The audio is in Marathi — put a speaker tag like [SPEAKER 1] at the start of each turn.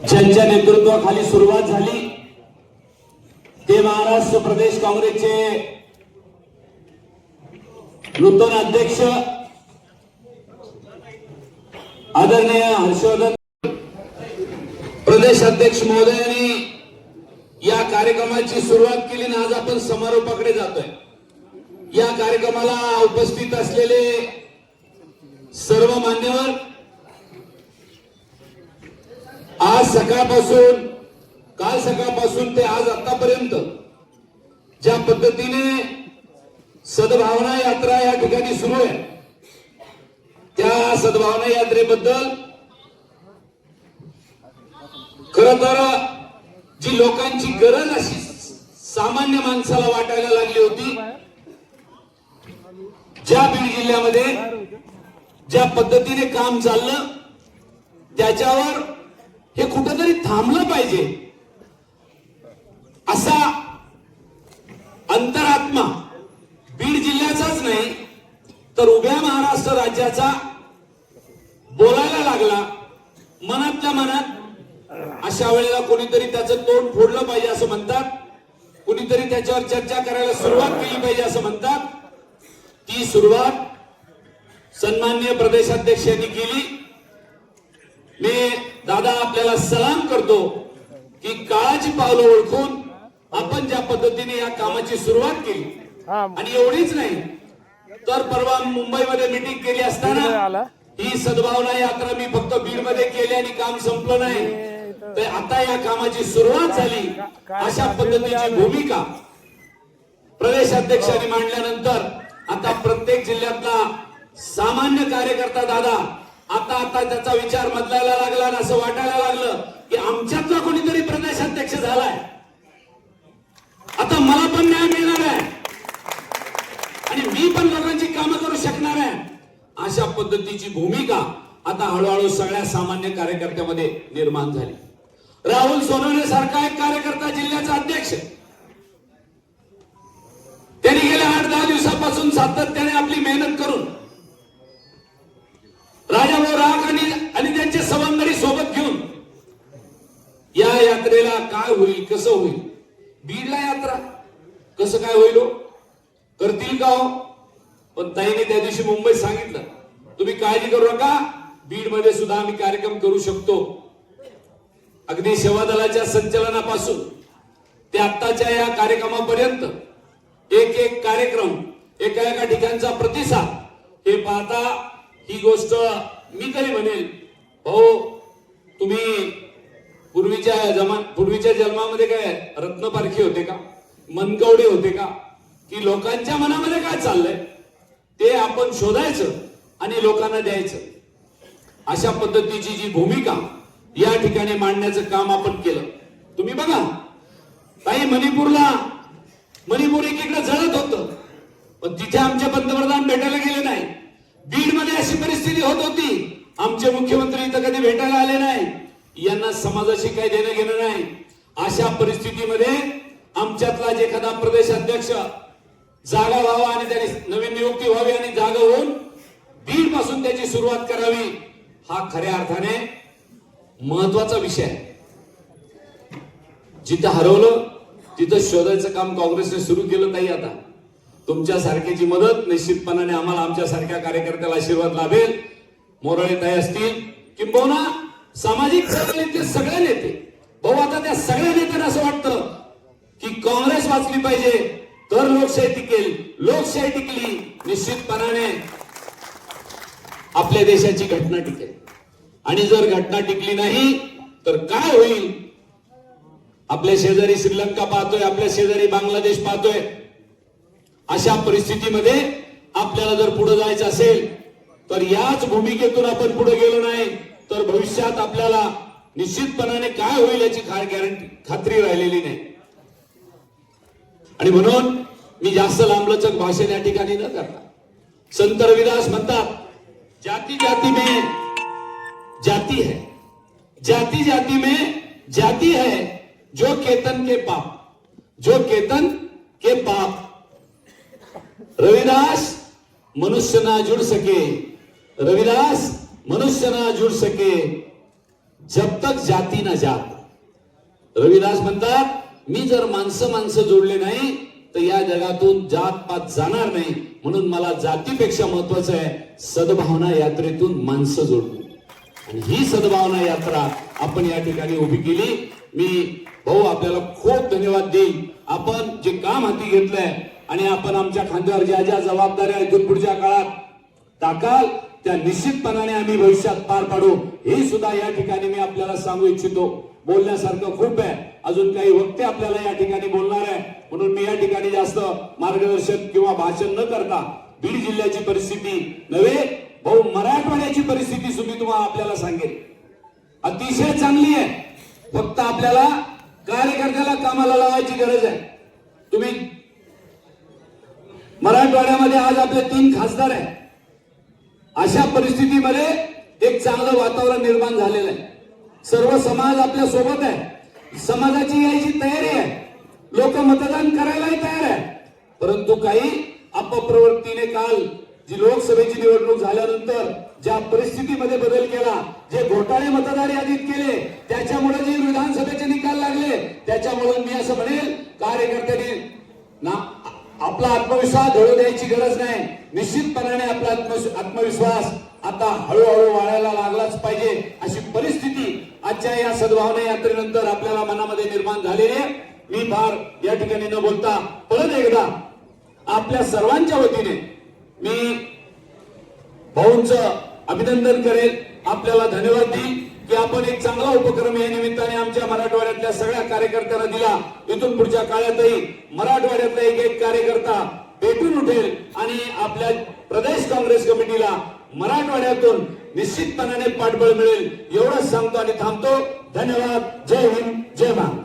[SPEAKER 1] ज्यांच्या नेतृत्वाखाली सुरुवात झाली ते महाराष्ट्र प्रदेश काँग्रेसचे नूतन अध्यक्ष आदरणीय हर्षवर्धन प्रदेश अध्यक्ष महोदयांनी या कार्यक्रमाची सुरुवात केली आणि आज आपण समारोपाकडे जातोय। या कार्यक्रमाला उपस्थित असलेले सर्व मान्यवर, आज सकाळपासून काल सकाळपासून ते आज आतापर्यंत ज्या पद्धतीने सद्भावना यात्रा या ठिकाणी सुरू आहे, त्या सद्भावना यात्रेबद्दल खरं तर जी लोकांची गरज अशी सामान्य माणसाला वाटायला लागली होती, ज्या बीड जिल्ह्यामध्ये ज्या पद्धतीने काम चाललं त्याच्यावर हे कुठेतरी थांबलं पाहिजे असा अंतरात्मा बीड जिल्ह्याचाच नाही तर उभ्या महाराष्ट्र राज्याचा बोलायला लागला मनातल्या मनात। अशा वेळेला कोणीतरी त्याचं तोंड फोडलं पाहिजे असं म्हणतात, कोणीतरी त्याच्यावर चर्चा करायला सुरुवात केली पाहिजे असं म्हणतात। ती सुरुवात सन्माननीय प्रदेशाध्यक्षांनी केली। मी दादा आपल्याला सलाम करतो की काळाची पावलं ओळखून आपण ज्या पद्धतीने या कामाची सुरुवात केली, आणि एवढीच नाही तर परवा मुंबईमध्ये मीटिंग केली असताना ही सद्भावना यात्रा मी फक्त बीड मध्ये केली आणि काम संपलं नाही, तर आता या कामाची सुरुवात झाली अशा पद्धतीची भूमिका प्रदेशाध्यक्षांनी मांडल्यानंतर आता प्रत्येक जिल्ह्यातला सामान्य कार्यकर्ता दादा आता त्याचा विचार बदलायला लागला आणि असं वाटायला लागलं की आमच्यातला कोणीतरी प्रदेशाध्यक्ष झालाय, आता मला पण न्याय मिळणार आहे आणि मी पण लोकांची कामं करू शकणार आहे। अशा पद्धतीची भूमिका आता हळूहळू सगळ्या सामान्य कार्यकर्त्यामध्ये निर्माण झाली। राहुल सोनवणे सारखा एक कार्यकर्ता जिल्ह्याचा अध्यक्ष, त्यांनी गेल्या 8-10 दिवसापासून सातत्याने आपली मेहनत करून राजाभाऊ राख आणि त्यांचे सवंगडी सोबत घेऊन या यात्रेला काय होईल कसं होईल, बीडला यात्रा कसं काय होईल करतील का हो? पण ताईने त्या दिवशी मुंबईत सांगितलं तुम्ही काळजी करू नका, बीड मध्ये सुद्धा आम्ही कार्यक्रम करू शकतो। अगदी सेवा दलाच्या संचलनापासून ते आत्ताच्या या कार्यक्रमापर्यंत एक एक कार्यक्रम एका ठिकाणचा प्रतिसाद हे पाहता ही गोष्ट मी तरी म्हणेल भाऊ तुम्ही पूर्वीच्या जन्मामध्ये काय रत्नपारखी होते का, मनकवडे होते का, की लोकांच्या मनामध्ये काय चाललंय ते आपण शोधायचं आणि लोकांना द्यायचं। अशा पद्धतीची जी भूमिका या ठिकाणी मांडण्याचं काम आपण केलं। तुम्ही बघा ताई मणिपूर एकीकडे जळत होतं पण तिथे आमचे पंतप्रधान भेटायला गेले नाही। बीड मध्ये अशी परिस्थिती होत होती, आमचे मुख्यमंत्री इथं कधी भेटायला आले नाही, यांना समाजाशी काही देणं घेणं नाही। अशा परिस्थितीमध्ये आमच्यातला जे एखादा प्रदेश अध्यक्ष जागा व्हावा आणि त्याने नवीन नियुक्ती व्हावी आणि जागा होऊन बीड पासून त्याची सुरुवात करावी, हा खऱ्या अर्थाने महत्वाचा विषय आहे। जिथं हरवलं तिथं शोधायचं काम काँग्रेसने सुरू केलं। ताई आता तुमच्या सारख्याची मदत निश्चितपणाने आम्हाला आमच्या सारख्या कार्यकर्त्याला आशीर्वाद लाभेल। मोराळे ताई असतील किंबहुना सामाजिक चळवळीतले सगळे नेते, भाऊ आता त्या सगळ्या नेत्यांना असं वाटतं की काँग्रेस वाचली पाहिजे तर लोकशाही टिकेल, लोकशाही टिकली निश्चितपणाने आपल्या देशाची घटना टिकेल, आणि जर घटना टिकली नाही तर काय होईल? आपल्या शेजारी श्रीलंका पाहतोय, आपल्या शेजारी बांगलादेश पाहतोय। अशा परिस्थितीमध्ये आपल्याला जर पुढे जायचं असेल तर याच भूमिकेतून आपण पुढे गेलो नाही तर भविष्यात आपल्याला निश्चितपणाने काय होईल याची खात्री राहिलेली नाही। आणि म्हणून मी जास्त लांबलचक भाषण या ठिकाणी न करता, संत रविदास म्हणतात जाति जाति में जाति है, जाति जाति में जाति है, जो केतन के पाप, जो केतन के पाप। रविदास मनुष्य ना जुड़ सके, रविदास मनुष्य ना जुड़ सके, जब तक जाती ना जात। रविदास म्हणतात मी जर माणसं जोडले नाही तर या जगातून जात पात जाणार नाही, म्हणून मला जातीपेक्षा महत्वाचं आहे सद्भावना यात्रेतून माणसं जोडतो। आणि ही सद्भावना यात्रा आपण या ठिकाणी उभी केली। मी भाऊ आपल्याला खूप धन्यवाद देईन। आपण जे काम हाती घेतलंय आणि आपण आमच्या खांद्यावर ज्या ज्या जबाबदाऱ्या इथून पुढच्या काळात टाकाल त्या निश्चितपणाने आम्ही भविष्यात पार पाडू, हे सुद्धा या ठिकाणी मी आपल्याला सांगू इच्छितो। बोलण्यासारखं खूप आहे, अजून काही वक्ते आपल्याला या ठिकाणी बोलणार आहे, म्हणून मी या ठिकाणी जास्त मार्गदर्शन किंवा भाषण न करता बीड जिल्ह्याची परिस्थिती नव्हे, भाऊ मराठवाड्याची परिस्थिती सुद्धा तुम्हाला आपल्याला सांगेल। अतिशय चांगली आहे, फक्त आपल्याला कार्यकर्त्याला कामाला लावायची गरज आहे। तुम्ही मराठवाड्यामध्ये आज आपले 3 खासदार आहे, अशा परिस्थितीमध्ये एक चांगलं वातावरण निर्माण झालेलं आहे। सर्व समाज आपल्या सोबत आहे, समाजाची यायची तयारी आहे, लोक मतदान करायलाही तयार आहे। परंतु काही अपप्रवृत्तीने काल जी लोकसभेची निवडणूक झाल्यानंतर ज्या परिस्थितीमध्ये बदल केला, जे घोटाळे मतदार यादीत केले, त्याच्यामुळे जे विधानसभेचे निकाल लागले, त्याच्यामुळे मी असं म्हणेल कार्यकर्त्यांनी ना आपला आत्मविश्वास ढळू द्यायची गरज नाही। निश्चितपणाने आपला आत्मविश्वास आता हळूहळू वाढायला लागलाच पाहिजे, अशी परिस्थिती आजच्या या सद्भावना यात्रेनंतर आपल्याला मनामध्ये निर्माण झालेली आहे। मी फार या ठिकाणी न बोलता परत एकदा आपल्या सर्वांच्या वतीने मी भाऊंचं अभिनंदन करेल, आपल्याला धन्यवाद देईल की आपण एक चांगला उपक्रम या निमित्ताने आमच्या मराठवाड्यातल्या सगळ्या कार्यकर्त्यांना दिला। इथून पुढच्या काळातही मराठवाड्यातला एक कार्यकर्ता पेटून उठेल आणि आपल्या प्रदेश काँग्रेस कमिटीला मराठवाड्यातून निश्चितपणाने पाठबळ मिळेल, एवढंच सांगतो आणि थांबतो। धन्यवाद। जय हिंद, जय महाराष्ट्र।